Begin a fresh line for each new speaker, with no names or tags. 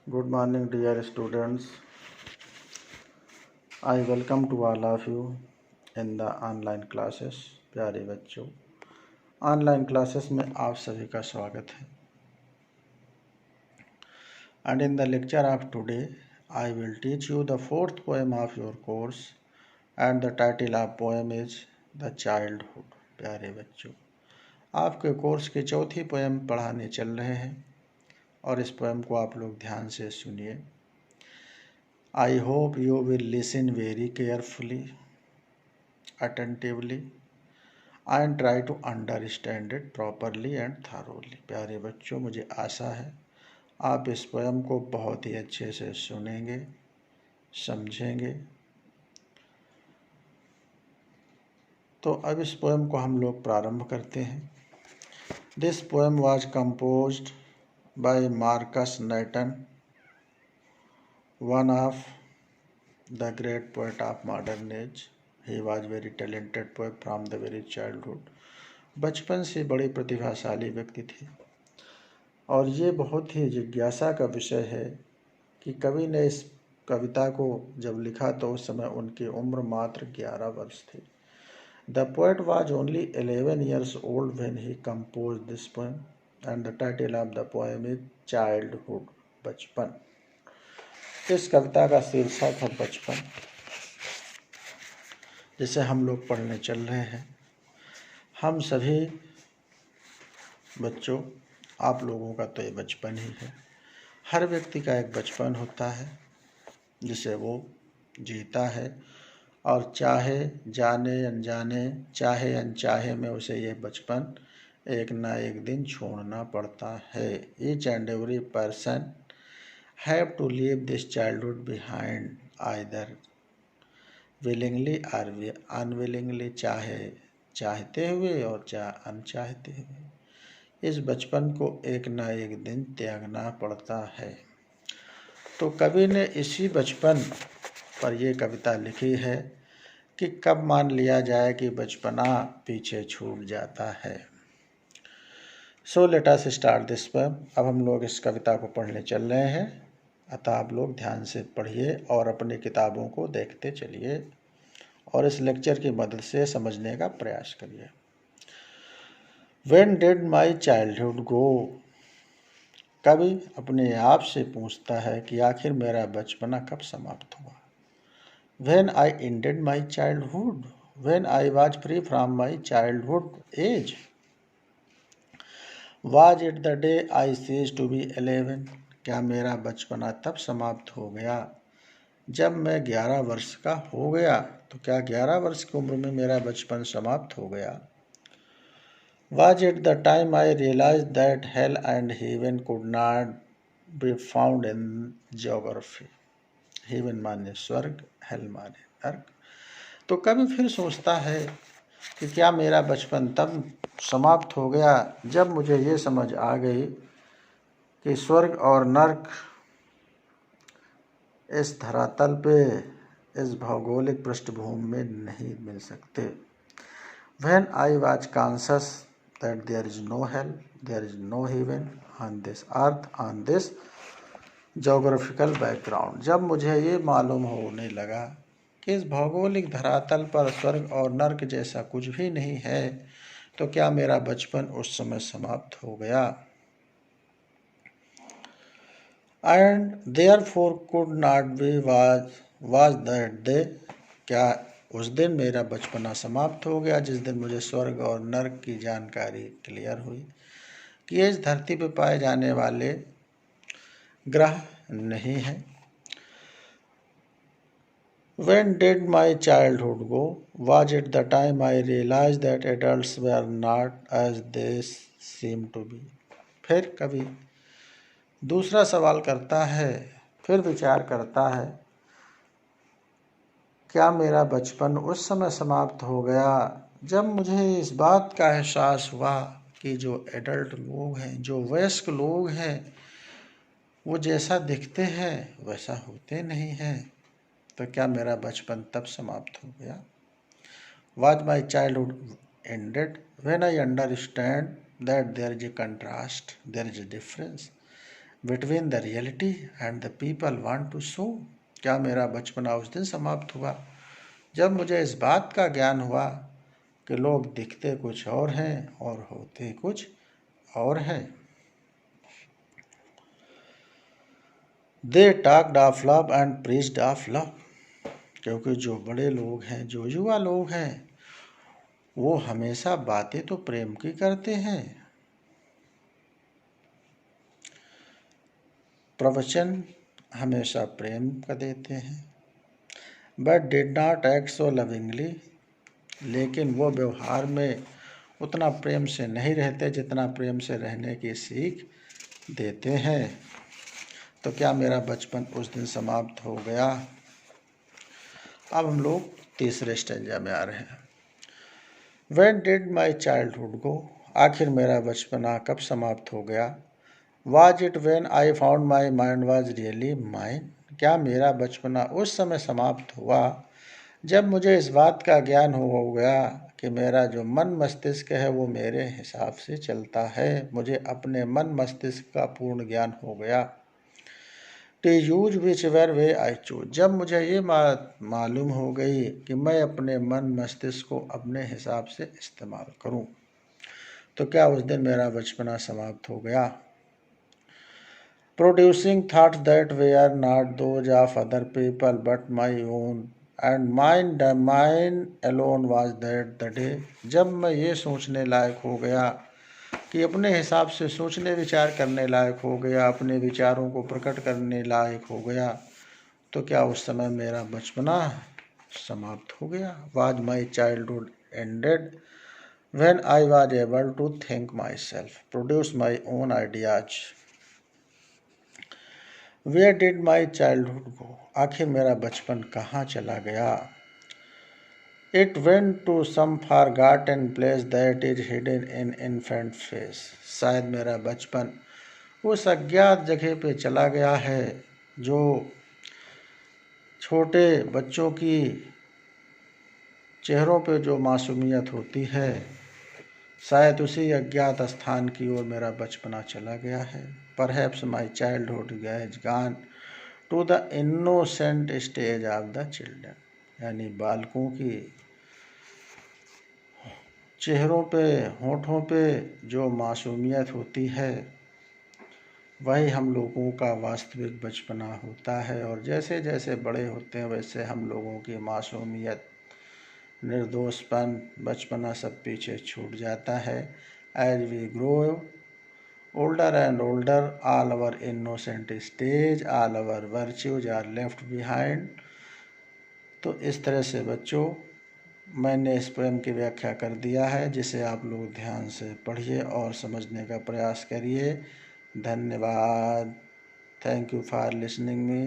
Good morning, dear students. I welcome to all of you in the online classes. प्यारे बच्चों, online classes में आप सभी का स्वागत है. And in the lecture of today, I will teach you the fourth poem of your course, and the title of poem is The Childhood. प्यारे बच्चों, आपके कोर्स की चौथी पोएम पढ़ाने चल रहे हैं और इस पोएम को आप लोग ध्यान से सुनिए. I hope you will listen very carefully, attentively, and try to understand it properly and thoroughly. प्यारे बच्चों, मुझे आशा है आप इस पोएम को बहुत ही अच्छे से सुनेंगे, समझेंगे. तो अब इस पोएम को हम लोग प्रारंभ करते हैं. This poem was composed by Marcus Natten, one of the great poet of modern age. He was very talented poet from the very childhood. बचपन से बड़े प्रतिभाशाली व्यक्ति थे और ये बहुत ही जिज्ञासा का विषय है कि कवि ने इस कविता को जब लिखा तो उस समय उनकी उम्र मात्र 11 वर्ष थी. The poet was only 11 years old when he composed this poem, and the title of the poem is Childhood, बचपन. इस कविता का शीर्षक है बचपन, जिसे हम लोग पढ़ने चल रहे हैं. हम सभी बच्चों, आप लोगों का तो ये बचपन ही है. हर व्यक्ति का एक बचपन होता है जिसे वो जीता है और चाहे जाने अनजाने, चाहे अनचाहे में उसे ये बचपन एक ना एक दिन छोड़ना पड़ता है. Each and every person have to leave this childhood behind, either willingly or unwillingly, चाहे चाहते हुए और चाहे अनचाहते हुए इस बचपन को एक ना एक दिन त्यागना पड़ता है. तो कवि ने इसी बचपन पर यह कविता लिखी है कि कब मान लिया जाए कि बचपना पीछे छूट जाता है. So let us start this poem. अब हम लोग इस कविता को पढ़ने चल रहे हैं, अतः आप लोग ध्यान से पढ़िए और अपनी किताबों को देखते चलिए और इस लेक्चर की मदद से समझने का प्रयास करिए. When did my childhood go? कवि अपने आप से पूछता है कि आखिर मेरा बचपना कब समाप्त हुआ. When I ended my childhood, when I was free from my childhood age. Was it the day I ceased to be 11? क्या मेरा बचपना तब समाप्त हो गया जब मैं 11 वर्ष का हो गया. तो क्या 11 वर्ष की उम्र में मेरा बचपन समाप्त हो गया. Was it the time I realized that hell and heaven could not be found in geography? heaven माने स्वर्ग, hell माने नर्क. तो कभी फिर सोचता है कि क्या मेरा बचपन तब समाप्त हो गया जब मुझे ये समझ आ गई कि स्वर्ग और नर्क इस धरातल पे, इस भौगोलिक पृष्ठभूमि में नहीं मिल सकते. When I was conscious that there is no hell, there is no heaven on this earth, on this geographical background. जब मुझे ये मालूम होने लगा कि इस भौगोलिक धरातल पर स्वर्ग और नर्क जैसा कुछ भी नहीं है, तो क्या मेरा बचपन उस समय समाप्त हो गया. And therefore could not be was that day. क्या उस दिन मेरा बचपना समाप्त हो गया जिस दिन मुझे स्वर्ग और नर्क की जानकारी क्लियर हुई कि ये इस धरती पर पाए जाने वाले ग्रह नहीं हैं. When did my childhood go? Was it the time I realized that adults were not as they seem to be? फिर कभी दूसरा सवाल करता है, फिर विचार करता है, क्या मेरा बचपन उस समय समाप्त हो गया जब मुझे इस बात का एहसास हुआ कि जो एडल्ट लोग हैं, जो वयस्क लोग हैं, वो जैसा दिखते हैं वैसा होते नहीं हैं. तो क्या मेरा बचपन तब समाप्त हो गया. Was my childhood ended when I understand that there is a contrast, there is a difference between the reality and the people want to show. क्या मेरा बचपना उस दिन समाप्त हुआ जब मुझे इस बात का ज्ञान हुआ कि लोग दिखते कुछ और हैं और होते कुछ और हैं। They talked of love and preached of love. क्योंकि जो बड़े लोग हैं, जो युवा लोग हैं, वो हमेशा बातें तो प्रेम की करते हैं, प्रवचन हमेशा प्रेम का देते हैं, but did not act so lovingly. लेकिन वो व्यवहार में उतना प्रेम से नहीं रहते जितना प्रेम से रहने की सीख देते हैं। तो क्या मेरा बचपन उस दिन समाप्त हो गया? अब हम लोग तीसरे स्टेंजा में आ रहे हैं। When did my childhood go? आखिर मेरा बचपना कब समाप्त हो गया? Was it when I found my mind was really mine? क्या मेरा बचपना उस समय समाप्त हुआ जब मुझे इस बात का ज्ञान हो गया कि मेरा जो मन मस्तिष्क है वो मेरे हिसाब से चलता है। मुझे अपने मन मस्तिष्क का पूर्ण ज्ञान हो गया। To use whichever way I choose. जब मुझे ये मालूम हो गई कि मैं अपने मन मस्तिष्क को अपने हिसाब से इस्तेमाल करूं, तो क्या उस दिन मेरा बचपना समाप्त हो गया? Producing thoughts that were are not those of other people but my own and mine alone was that the day. जब मैं ये सोचने लायक हो गया कि अपने हिसाब से सोचने विचार करने लायक हो गया, अपने विचारों को प्रकट करने लायक हो गया, तो क्या उस समय मेरा बचपना समाप्त हो गया? Was my childhood ended when I was able to think myself, produce my own ideas. Where did my childhood go? आखिर मेरा बचपन कहाँ चला गया? It went to some forgotten place that is hidden in infant face. शायद मेरा बचपन उस अज्ञात जगह पे चला गया है जो छोटे बच्चों की चेहरों पे जो मासूमियत होती है, शायद उसी अज्ञात स्थान की ओर मेरा बचपना चला गया है। Perhaps my childhood has gone to the innocent stage of the children. यानी बालकों की चेहरों पे, होठों पे जो मासूमियत होती है वही हम लोगों का वास्तविक बचपना होता है। और जैसे जैसे बड़े होते हैं वैसे हम लोगों की मासूमियत, निर्दोषपन, बचपना सब पीछे छूट जाता है। As we grow older and older all our innocent stage, all our virtues are left behind. तो इस तरह से बच्चों मैंने इस पोएम की व्याख्या कर दिया है, जिसे आप लोग ध्यान से पढ़िए और समझने का प्रयास करिए। धन्यवाद। Thank you for listening me.